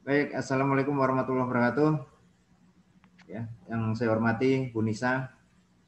Baik, Assalamualaikum warahmatullahi wabarakatuh. Ya, yang saya hormati Bu Nisa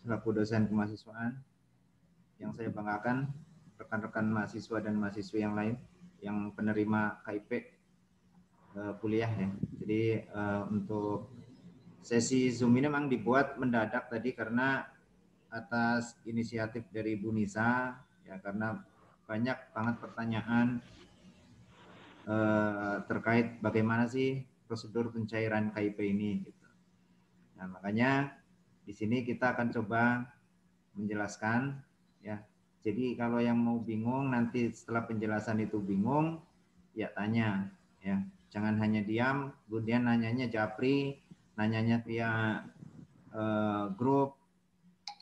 selaku dosen kemahasiswaan, yang saya banggakan rekan-rekan mahasiswa dan mahasiswi yang lain yang penerima KIP kuliah ya. Jadi untuk sesi Zoom ini memang dibuat mendadak tadi karena atas inisiatif dari Bu Nisa ya, karena banyak banget pertanyaan terkait bagaimana sih prosedur pencairan KIP ini gitu. Nah, makanya di sini kita akan coba menjelaskan ya. Jadi kalau yang mau bingung nanti setelah penjelasan itu bingung, ya tanya ya. Jangan hanya diam, kemudian nanyanya japri, nanyanya via grup,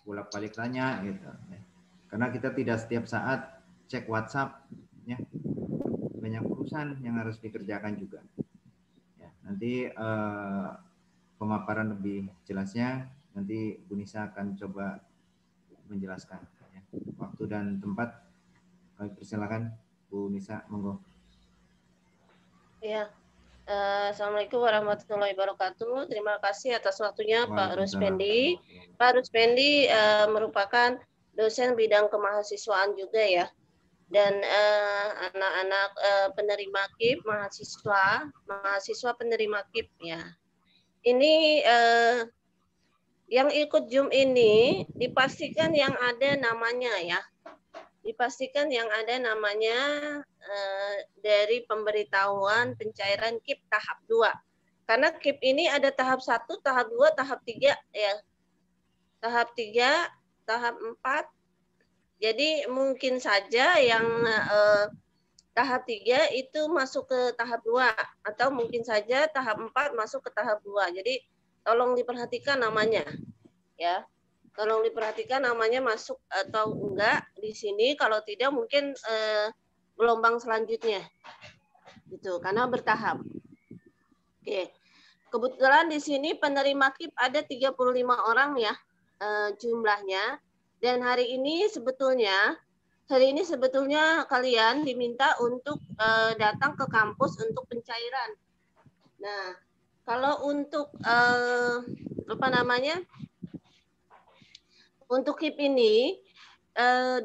bolak-balik tanya gitu. Ya. Karena kita tidak setiap saat cek WhatsApp ya. Banyak urusan yang harus dikerjakan juga. Ya, nanti pemaparan lebih jelasnya nanti Bu Nisa akan coba menjelaskan ya. Waktu dan tempat kami persilakan Bu Nisa, monggo. Ya, Assalamualaikum warahmatullahi wabarakatuh. Terima kasih atas waktunya Pak Ruspendi. Pak Ruspendi merupakan dosen bidang kemahasiswaan juga ya. Dan anak-anak penerima KIP, mahasiswa penerima KIP ya. Ini yang ikut Zoom ini dipastikan yang ada namanya ya. Dipastikan yang ada namanya dari pemberitahuan pencairan KIP tahap 2. Karena KIP ini ada tahap 1, tahap 2, tahap 3 ya. Tahap 3, tahap 4. Jadi mungkin saja yang tahap 3 itu masuk ke tahap 2 atau mungkin saja tahap 4 masuk ke tahap 2. Jadi tolong diperhatikan namanya ya. Tolong diperhatikan namanya masuk atau enggak di sini. Kalau tidak mungkin gelombang selanjutnya. Gitu, karena bertahap. Oke. Kebetulan di sini penerima KIP ada 35 orang ya jumlahnya. Dan hari ini sebetulnya kalian diminta untuk datang ke kampus untuk pencairan. Nah, kalau untuk untuk KIP ini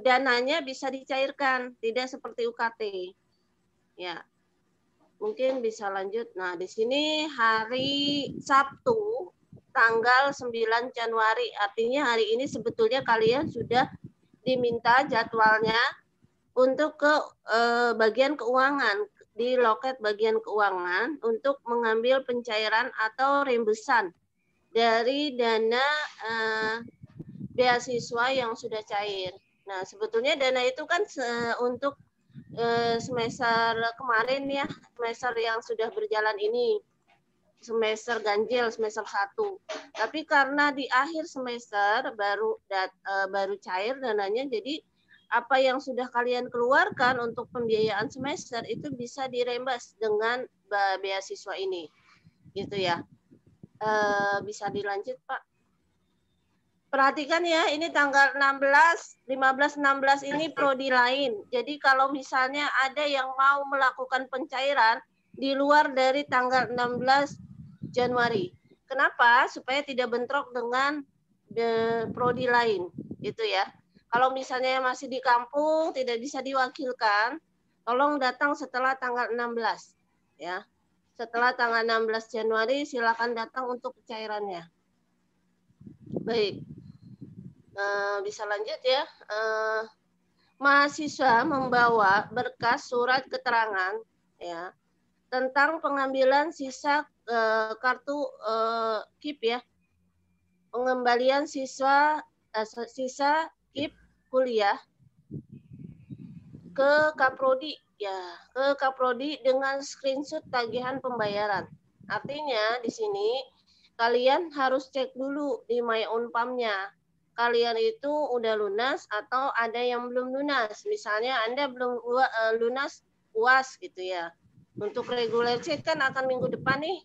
dananya bisa dicairkan, tidak seperti UKT. Ya, mungkin bisa lanjut. Nah, di sini hari Sabtu, tanggal 9 Januari. Artinya hari ini sebetulnya kalian sudah diminta jadwalnya untuk ke bagian keuangan, di loket bagian keuangan untuk mengambil pencairan atau reimbursan dari dana beasiswa yang sudah cair. Nah, sebetulnya dana itu kan untuk semester kemarin ya, semester yang sudah berjalan ini, semester ganjil, semester 1. Tapi karena di akhir semester baru cair dananya, jadi apa yang sudah kalian keluarkan untuk pembiayaan semester itu bisa dirembas dengan beasiswa ini. Gitu ya. Bisa dilanjut, Pak. Perhatikan ya, ini tanggal 16, 15, 16 ini prodi lain. Jadi kalau misalnya ada yang mau melakukan pencairan di luar dari tanggal 16 Januari. Kenapa? Supaya tidak bentrok dengan prodi lain, gitu ya. Kalau misalnya masih di kampung tidak bisa diwakilkan, tolong datang setelah tanggal 16 ya. Setelah tanggal 16 Januari silakan datang untuk pencairannya. Baik. Bisa lanjut ya. Mahasiswa membawa berkas surat keterangan ya tentang pengambilan sisa kartu KIP ya, pengembalian sisa KIP kuliah ke Kaprodi ya, ke Kaprodi dengan screenshot tagihan pembayaran. Artinya di sini kalian harus cek dulu di My Unpam-nya. Kalian itu udah lunas atau ada yang belum lunas. Misalnya Anda belum lunas UAS gitu ya. Untuk reguler C kan akan minggu depan nih.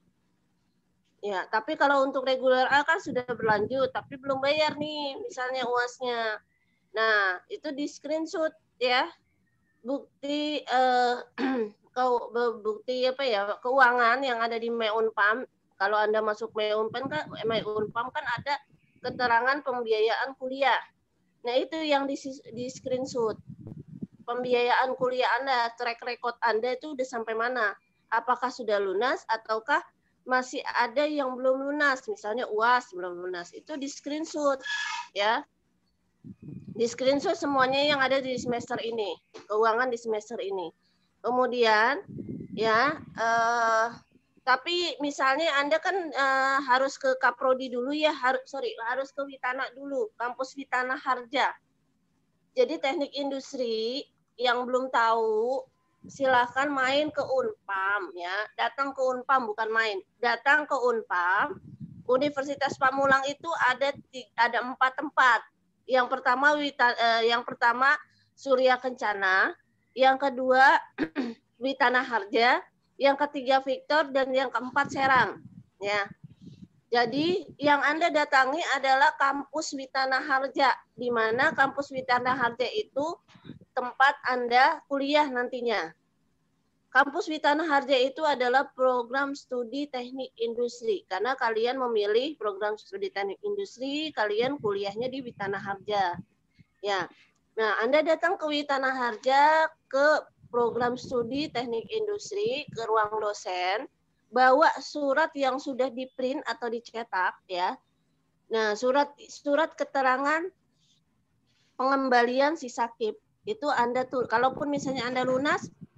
Ya, tapi kalau untuk reguler A kan sudah berlanjut, tapi belum bayar nih misalnya UAS-nya. Nah, itu di screenshot ya. Bukti bukti apa ya keuangan yang ada di Meunpam. Kalau Anda masuk Meunpam kan ada keterangan pembiayaan kuliah. Nah, itu yang di screenshot. Pembiayaan kuliah Anda, track record Anda itu udah sampai mana? Apakah sudah lunas ataukah masih ada yang belum lunas? Misalnya UAS belum lunas. Itu di screenshot ya. Di screenshot semuanya yang ada di semester ini, keuangan di semester ini. Kemudian ya tapi misalnya Anda kan harus ke Kaprodi dulu ya, harus ke Witana dulu, kampus Witana Harja. Jadi teknik industri yang belum tahu, silahkan main ke Unpam ya, datang ke Unpam bukan main, datang ke Unpam. Universitas Pamulang itu ada 4 tempat. Yang pertama Surya Kencana, yang kedua Witana Harja, yang ketiga Victor, dan yang keempat Serang ya. Jadi yang Anda datangi adalah kampus Witana Harja, di mana kampus Witana Harja itu tempat Anda kuliah nantinya. Kampus Witana Harja itu adalah program studi teknik industri, karena kalian memilih program studi teknik industri, kalian kuliahnya di Witana Harja. Ya. Nah, Anda datang ke Witana Harja, ke program studi teknik industri, ke ruang dosen, bawa surat yang sudah di-print atau dicetak ya. Nah, surat keterangan pengembalian sisa KIP itu Anda tuh, kalaupun misalnya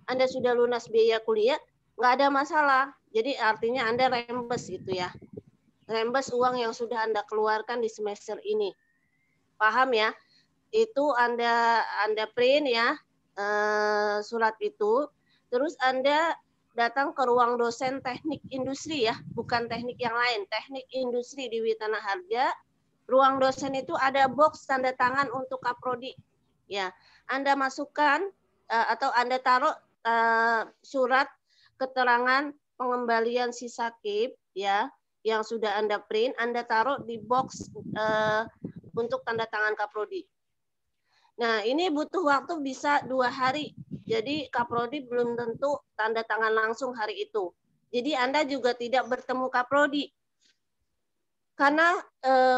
Anda sudah lunas biaya kuliah, nggak ada masalah. Jadi artinya Anda rembes gitu ya. Rembes uang yang sudah Anda keluarkan di semester ini. Paham ya? Itu Anda print ya surat itu. Terus Anda datang ke ruang dosen teknik industri ya, bukan teknik yang lain, teknik industri di Witana Harja. Ruang dosen itu ada box tanda tangan untuk kaprodi. Ya, Anda masukkan atau Anda taruh surat keterangan pengembalian sisa KIP ya, yang sudah Anda print, Anda taruh di box untuk tanda tangan kaprodi. Nah, ini butuh waktu bisa 2 hari. Jadi Kaprodi belum tentu tanda tangan langsung hari itu. Jadi Anda juga tidak bertemu Kaprodi. Karena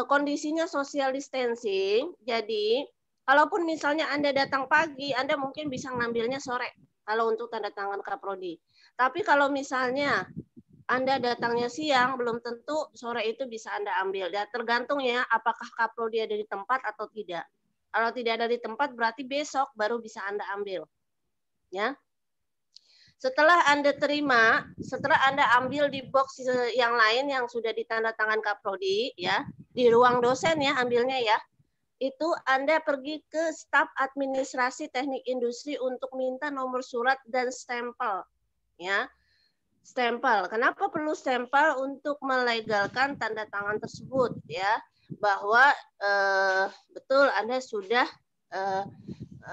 kondisinya social distancing, jadi kalaupun misalnya Anda datang pagi, Anda mungkin bisa ngambilnya sore kalau untuk tanda tangan Kaprodi. Tapi kalau misalnya Anda datangnya siang, belum tentu sore itu bisa Anda ambil. Dan tergantung ya apakah Kaprodi ada di tempat atau tidak. Kalau tidak ada di tempat berarti besok baru bisa Anda ambil. Ya. Setelah Anda terima, setelah Anda ambil di box yang lain yang sudah ditandatangan Kaprodi ya, di ruang dosen ya ambilnya ya. Itu Anda pergi ke staf administrasi teknik industri untuk minta nomor surat dan stempel. Ya. Stempel. Kenapa perlu stempel? Untuk melegalkan tanda tangan tersebut ya, bahwa betul Anda sudah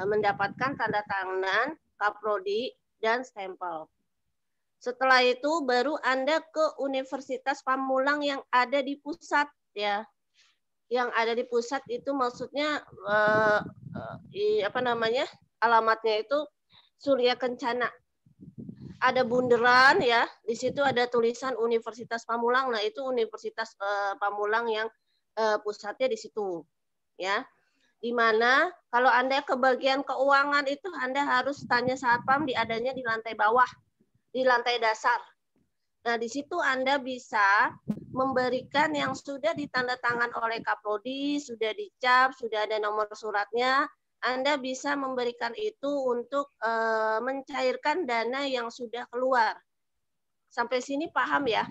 mendapatkan tanda tangan Kaprodi dan stempel. Setelah itu baru Anda ke Universitas Pamulang yang ada di pusat ya. Yang ada di pusat itu maksudnya alamatnya itu Surya Kencana. Ada bunderan ya, di situ ada tulisan Universitas Pamulang. Nah, itu Universitas Pamulang yang pusatnya di situ. Ya. Di mana kalau Anda ke bagian keuangan itu Anda harus tanya satpam adanya di lantai bawah, di lantai dasar. Nah, di situ Anda bisa memberikan yang sudah ditandatangan oleh Kaprodi, sudah dicap, sudah ada nomor suratnya. Anda bisa memberikan itu untuk mencairkan dana yang sudah keluar. Sampai sini paham ya?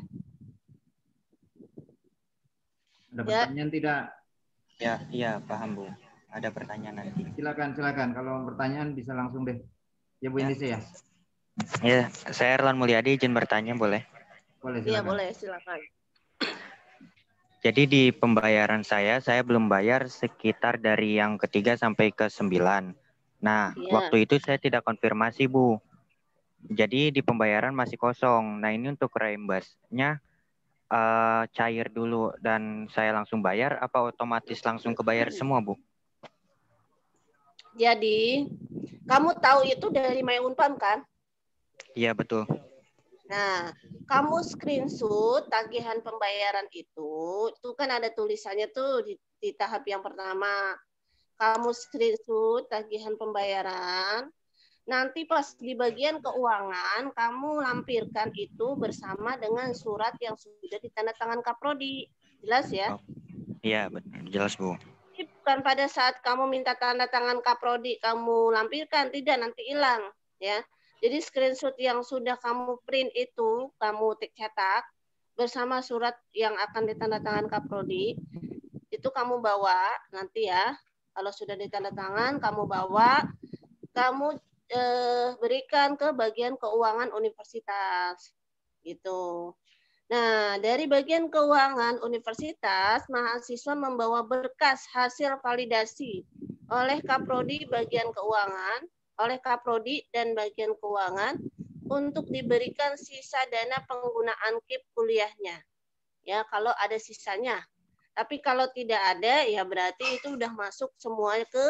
Ada pertanyaan tidak? Ya, iya paham Bu. Ada pertanyaan nanti. Silakan. Kalau pertanyaan bisa langsung deh. Ya Bu Indise ya. Ya, saya Erlan Mulyadi izin bertanya boleh? Boleh silakan. Iya boleh silakan. Jadi di pembayaran saya belum bayar sekitar dari yang ketiga sampai ke 9. Nah, waktu itu saya tidak konfirmasi Bu. Jadi di pembayaran masih kosong. Nah ini untuk reimbursenya cair dulu dan saya langsung bayar apa otomatis langsung kebayar semua Bu? Jadi kamu tahu itu dari My Unpam kan? Iya, betul. Nah, kamu screenshot tagihan pembayaran itu kan ada tulisannya tuh di tahap yang pertama. Kamu screenshot tagihan pembayaran, nanti pas di bagian keuangan, kamu lampirkan itu bersama dengan surat yang sudah ditandatangan Kaprodi. Jelas ya? Oh, iya, benar. Jelas, Bu. Jadi bukan pada saat kamu minta tanda tangan Kaprodi, kamu lampirkan. Tidak, nanti hilang. Ya. Jadi screenshot yang sudah kamu print itu, kamu cetak, bersama surat yang akan ditandatangan Kaprodi, itu kamu bawa nanti ya. Kalau sudah ditandatangan, kamu bawa, kamu berikan ke bagian keuangan universitas. Gitu. Nah, dari bagian keuangan universitas, mahasiswa membawa berkas hasil validasi oleh Kaprodi bagian keuangan, oleh Kaprodi dan bagian keuangan untuk diberikan sisa dana penggunaan KIP kuliahnya. Ya, kalau ada sisanya. Tapi kalau tidak ada, ya berarti itu udah masuk semuanya ke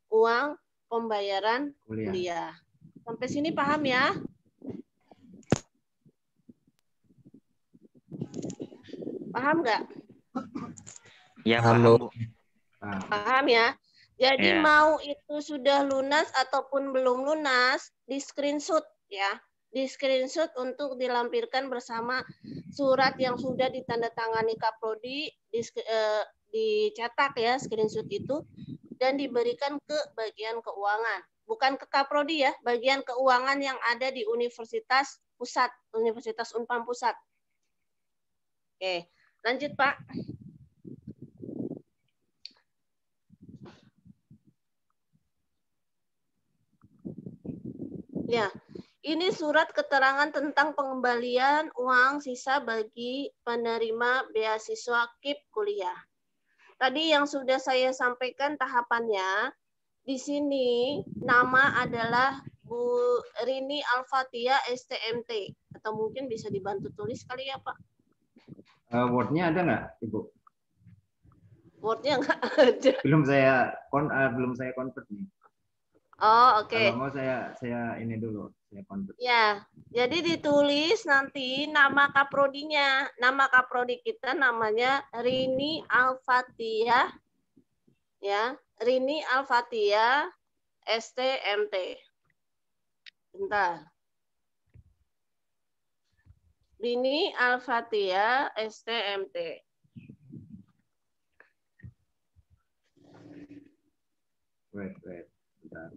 uang pembayaran kuliah. Sampai sini paham ya? Paham nggak? Ya, paham, Bu. Paham ya? Jadi Ya. mau itu sudah lunas ataupun belum lunas, di screenshot ya. Di screenshot untuk dilampirkan bersama surat yang sudah ditandatangani Kaprodi, dicetak ya screenshot itu, dan diberikan ke bagian keuangan. Bukan ke Kaprodi ya, bagian keuangan yang ada di Universitas Pusat, Universitas Unpam Pusat. Oke, lanjut Pak. Ya, ini surat keterangan tentang pengembalian uang sisa bagi penerima beasiswa KIP kuliah. Tadi yang sudah saya sampaikan tahapannya, di sini nama adalah Bu Rini Al-Fatia STMT. Atau mungkin bisa dibantu tulis kali ya Pak? Word-nya ada nggak, Ibu? Word-nya nggak ada. Belum saya convert nih. Oh, oke. Kalau mau saya ini dulu, saya convert. Ya, jadi ditulis nanti nama kaprodinya. Nama kaprodi kita namanya Rini Al-Fatia. Ya, Rini Al-Fatia STMT. Bentar. Rini Al-Fatia STMT. Wait. Bentar.